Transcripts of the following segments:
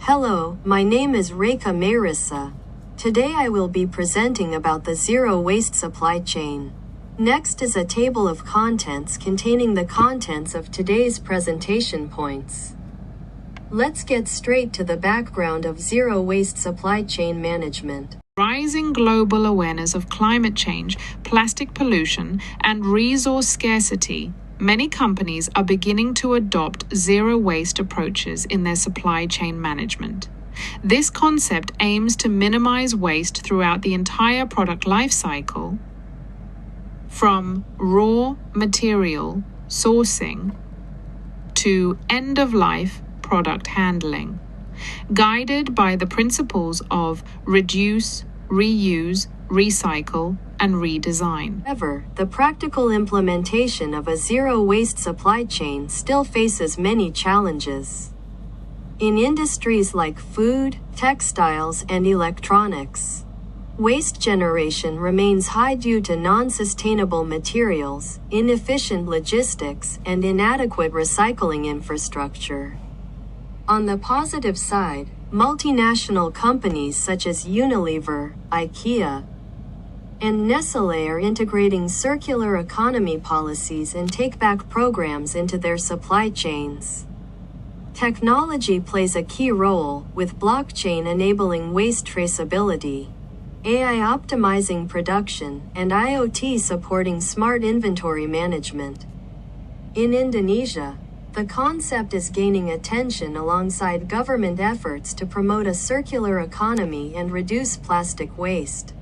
Hello, my name is Reika Meyrisah. Today I will be presenting about the zero waste supply chain. Next is a table of contents containing the contents of today's presentation points. Let's get straight to the background of zero waste supply chain management. Rising global awareness of climate change, plastic pollution, and resource scarcity, many companies are beginning to adopt zero waste approaches in their supply chain management. This concept aims to minimize waste throughout the entire product life cycle, from raw material sourcing to end-of-life product handling, guided by the principles of reduce, reuse, recycle, and redesign. However, the practical implementation of a zero-waste supply chain still faces many challenges. In industries like food, textiles, and electronics, waste generation remains high due to non-sustainable materials, inefficient logistics, and inadequate recycling infrastructure. On the positive side, multinational companies such as Unilever, IKEA, and Nestlé are integrating circular economy policies and take-back programs into their supply chains. Technology plays a key role, with blockchain enabling waste traceability, AI optimizing production, and IoT supporting smart inventory management. In Indonesia, the concept is gaining attention alongside government efforts to promote a circular economy and reduce plastic waste.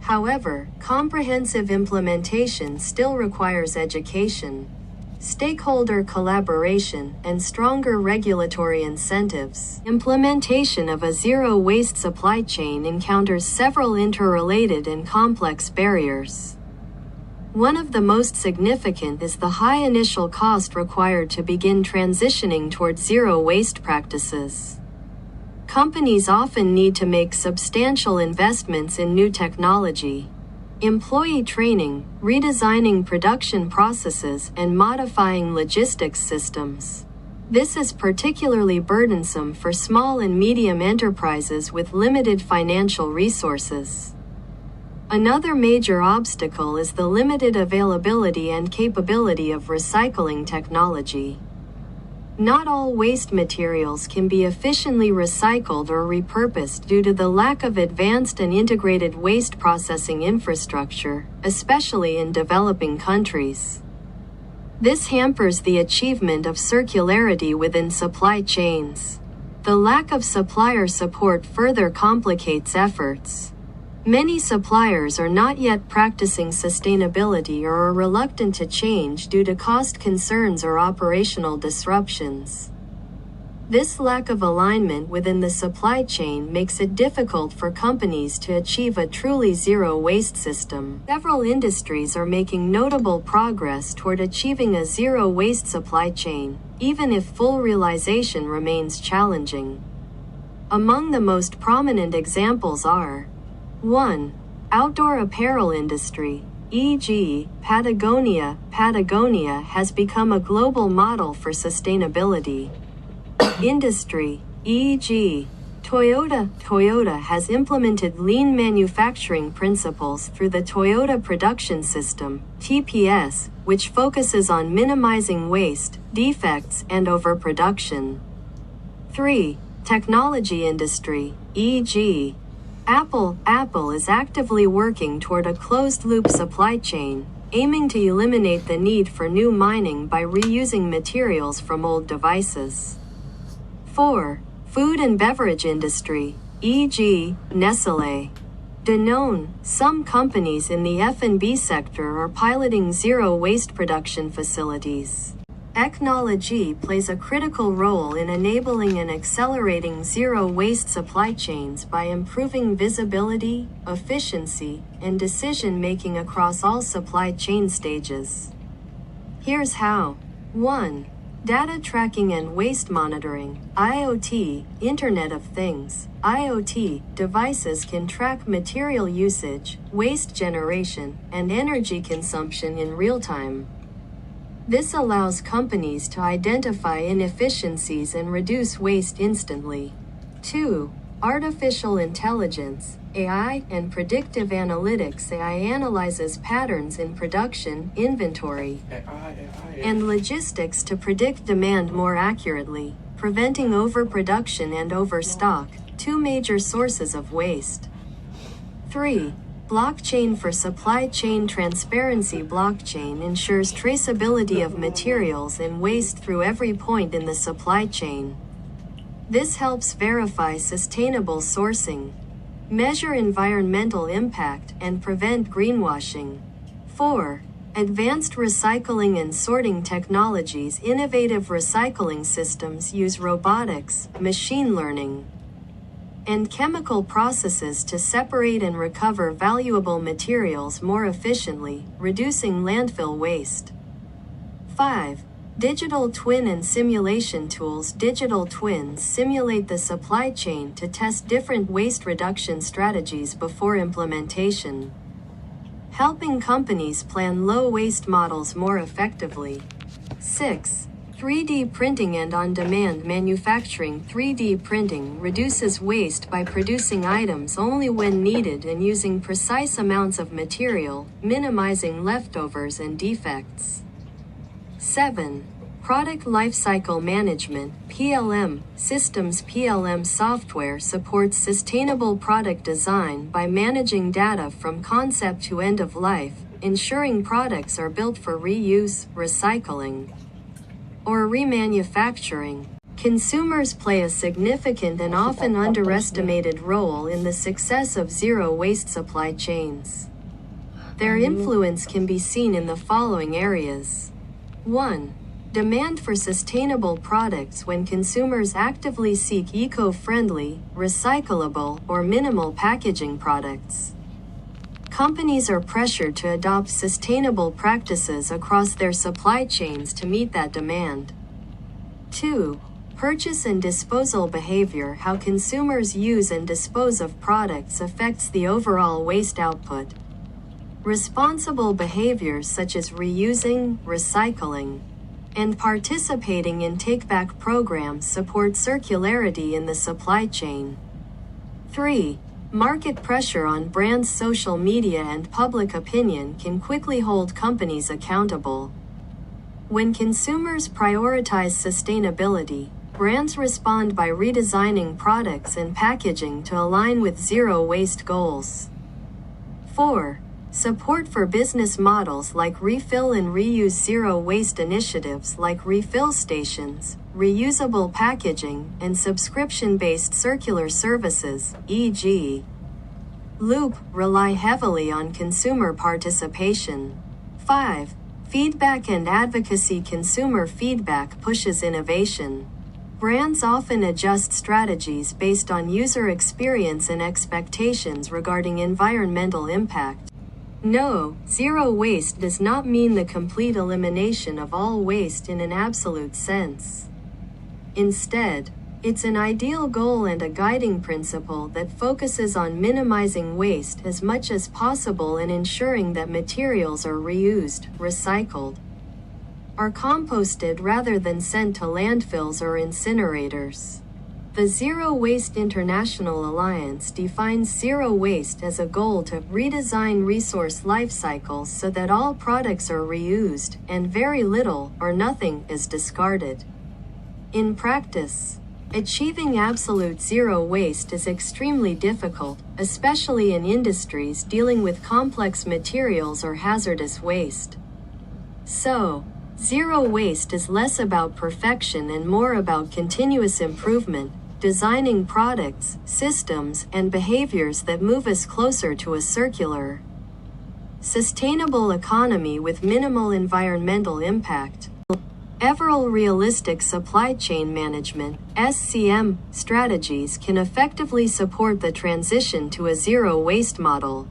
However, comprehensive implementation still requires education, stakeholder collaboration, and stronger regulatory incentives. Implementation of a zero-waste supply chain encounters several interrelated and complex barriers. One of the most significant is the high initial cost required to begin transitioning toward zero-waste practices. Companies often need to make substantial investments in new technology, employee training, redesigning production processes, and modifying logistics systems. This is particularly burdensome for small and medium enterprises with limited financial resources. Another major obstacle is the limited availability and capability of recycling technology. Not all waste materials can be efficiently recycled or repurposed due to the lack of advanced and integrated waste processing infrastructure, especially in developing countries. This hampers the achievement of circularity within supply chains. The lack of supplier support further complicates efforts. Many suppliers are not yet practicing sustainability or are reluctant to change due to cost concerns or operational disruptions. This lack of alignment within the supply chain makes it difficult for companies to achieve a truly zero-waste system. Several industries are making notable progress toward achieving a zero-waste supply chain, even if full realization remains challenging. Among the most prominent examples are 1. Outdoor apparel industry, e.g., Patagonia. Patagonia has become a global model for sustainability. Industry, e.g., Toyota. Toyota has implemented lean manufacturing principles through the Toyota Production System, TPS, which focuses on minimizing waste, defects, and overproduction. 3. Technology industry, e.g., Apple. Apple is actively working toward a closed-loop supply chain, aiming to eliminate the need for new mining by reusing materials from old devices. 4. Food and beverage industry, e.g., Nestlé. Danone. Some companies in the F&B sector are piloting zero-waste production facilities. Technology plays a critical role in enabling and accelerating zero-waste supply chains by improving visibility, efficiency, and decision-making across all supply chain stages. Here's how. 1. Data tracking and waste monitoring, IoT, Internet of Things. IoT devices can track material usage, waste generation, and energy consumption in real time. This allows companies to identify inefficiencies and reduce waste instantly. 2. Artificial intelligence, AI, and predictive analytics. AI analyzes patterns in production, inventory, and logistics to predict demand more accurately, preventing overproduction and overstock, two major sources of waste. 3. Blockchain for supply chain transparency. Blockchain ensures traceability of materials and waste through every point in the supply chain. This helps verify sustainable sourcing, measure environmental impact, and prevent greenwashing. 4. Advanced recycling and sorting technologies. Innovative recycling systems use robotics, machine learning, and chemical processes to separate and recover valuable materials more efficiently, reducing landfill waste. 5. Digital twin and simulation tools. Digital twins simulate the supply chain to test different waste reduction strategies before implementation, helping companies plan low waste models more effectively. 6. 3D printing and on-demand manufacturing. 3D printing reduces waste by producing items only when needed and using precise amounts of material, minimizing leftovers and defects. 7. Product Lifecycle Management (PLM) systems. PLM software supports sustainable product design by managing data from concept to end of life, ensuring products are built for reuse, recycling, or remanufacturing. Consumers play a significant and often underestimated role in the success of zero-waste supply chains. Their influence can be seen in the following areas. 1. Demand for sustainable products. When consumers actively seek eco-friendly, recyclable, or minimal packaging products, companies are pressured to adopt sustainable practices across their supply chains to meet that demand. 2. Purchase and disposal behavior. How consumers use and dispose of products affects the overall waste output. Responsible behaviors such as reusing, recycling, and participating in take-back programs support circularity in the supply chain. 3. Market pressure on brands. Social media and public opinion can quickly hold companies accountable. When consumers prioritize sustainability, brands respond by redesigning products and packaging to align with zero-waste goals. 4. Support for business models like refill and reuse. Zero-waste initiatives like refill stations, reusable packaging, and subscription-based circular services, e.g. Loop, rely heavily on consumer participation. 5. Feedback and advocacy. Consumer feedback pushes innovation. Brands often adjust strategies based on user experience and expectations regarding environmental impact. No, zero waste does not mean the complete elimination of all waste in an absolute sense. Instead, it's an ideal goal and a guiding principle that focuses on minimizing waste as much as possible and ensuring that materials are reused, recycled, or composted rather than sent to landfills or incinerators. The Zero Waste International Alliance defines zero waste as a goal to redesign resource life cycles so that all products are reused and very little or nothing is discarded. In practice, achieving absolute zero waste is extremely difficult, especially in industries dealing with complex materials or hazardous waste. So, zero waste is less about perfection and more about continuous improvement, designing products, systems, and behaviors that move us closer to a circular, sustainable economy with minimal environmental impact. Several realistic supply chain management (SCM) strategies can effectively support the transition to a zero-waste model.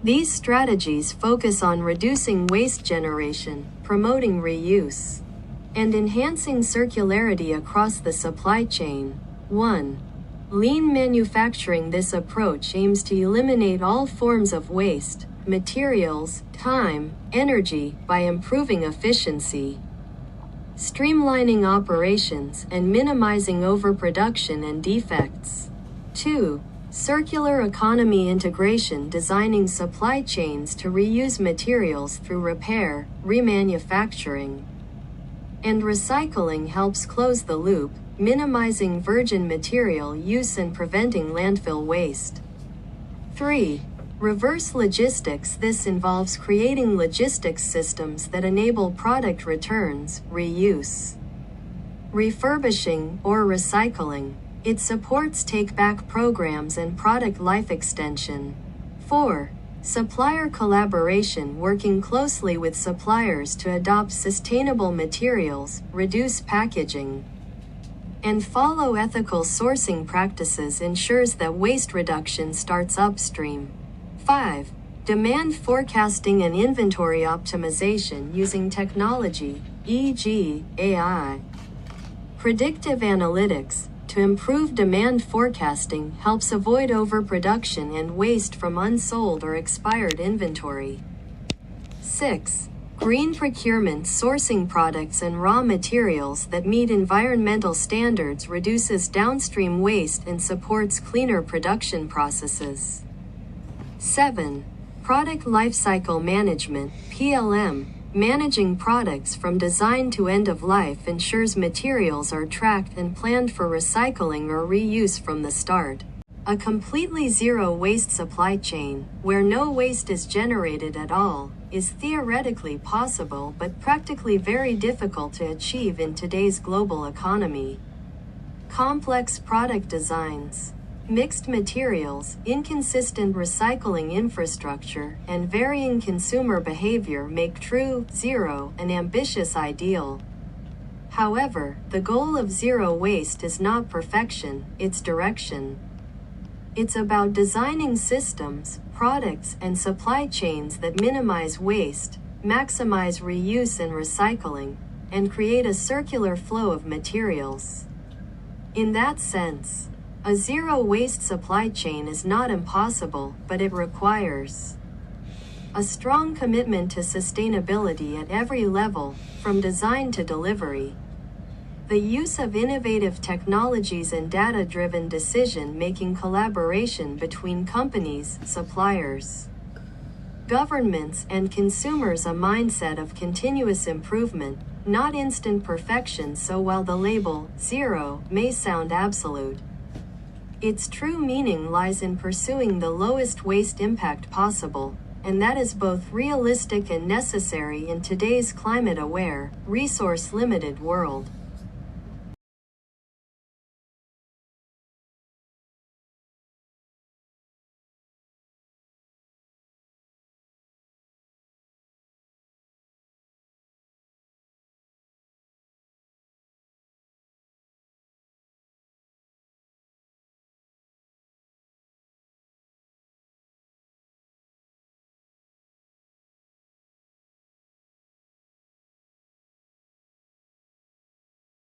These strategies focus on reducing waste generation, promoting reuse, and enhancing circularity across the supply chain. 1. Lean manufacturing. This approach aims to eliminate all forms of waste, materials, time, energy, by improving efficiency, streamlining operations and minimizing overproduction and defects. 2. Circular economy integration, designing supply chains to reuse materials through repair, remanufacturing, and recycling helps close the loop, minimizing virgin material use and preventing landfill waste. 3. Reverse logistics. This involves creating logistics systems that enable product returns, reuse, refurbishing, or recycling. It supports take-back programs and product life extension. 4. Supplier collaboration, working closely with suppliers to adopt sustainable materials, reduce packaging, and follow ethical sourcing practices ensures that waste reduction starts upstream. 5. Demand forecasting and inventory optimization using technology, e.g., AI. Predictive analytics, to improve demand forecasting, helps avoid overproduction and waste from unsold or expired inventory. 6. Green procurement, sourcing products and raw materials that meet environmental standards reduces downstream waste and supports cleaner production processes. 7. Product lifecycle management, PLM. Managing products from design to end of life ensures materials are tracked and planned for recycling or reuse from the start. A completely zero waste supply chain, where no waste is generated at all, is theoretically possible but practically very difficult to achieve in today's global economy. Complex product designs, mixed materials, inconsistent recycling infrastructure, and varying consumer behavior make true zero an ambitious ideal. However, the goal of zero waste is not perfection, it's direction. It's about designing systems, products, and supply chains that minimize waste, maximize reuse and recycling, and create a circular flow of materials. In that sense, a zero-waste supply chain is not impossible, but it requires a strong commitment to sustainability at every level, from design to delivery. The use of innovative technologies and data-driven decision-making, collaboration between companies, suppliers, governments, and consumers, a mindset of continuous improvement, not instant perfection. So while the label zero may sound absolute, its true meaning lies in pursuing the lowest waste impact possible, and that is both realistic and necessary in today's climate-aware, resource-limited world.